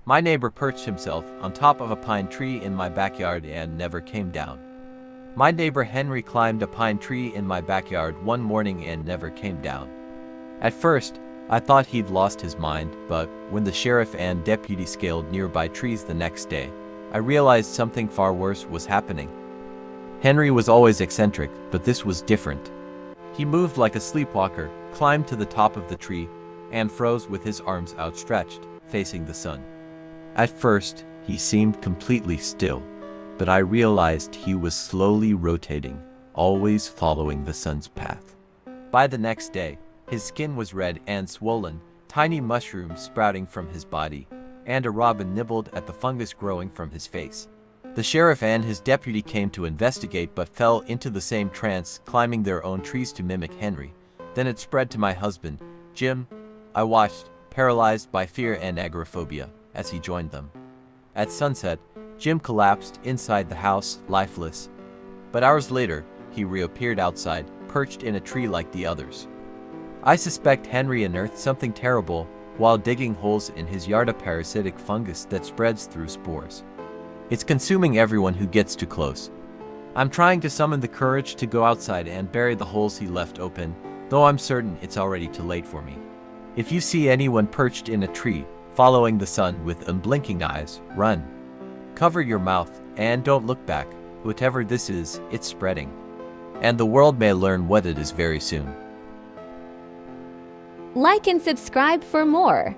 My neighbor perched himself on top of a pine tree in my backyard and never came down. My neighbor Henry climbed a pine tree in my backyard one morning and never came down. At first, I thought he'd lost his mind, but when the sheriff and deputy scaled nearby trees the next day, I realized something far worse was happening. Henry was always eccentric, but this was different. He moved like a sleepwalker, climbed to the top of the tree, and froze with his arms outstretched, facing the sun. At first, he seemed completely still, but I realized he was slowly rotating, always following the sun's path. By the next day, his skin was red and swollen, tiny mushrooms sprouting from his body, and a robin nibbled at the fungus growing from his face. The sheriff and his deputy came to investigate but fell into the same trance, climbing their own trees to mimic Henry. Then it spread to my husband, Jim. I watched, paralyzed by fear and agoraphobia, as he joined them. At sunset, Jim collapsed inside the house, lifeless. But hours later, he reappeared outside, perched in a tree like the others. I suspect Henry unearthed something terrible while digging holes in his yard, a parasitic fungus that spreads through spores. It's consuming everyone who gets too close. I'm trying to summon the courage to go outside and bury the holes he left open, though I'm certain it's already too late for me. If you see anyone perched in a tree, following the sun with unblinking eyes, run. Cover your mouth and don't look back. Whatever this is, it's spreading. And the world may learn what it is very soon. Like and subscribe for more.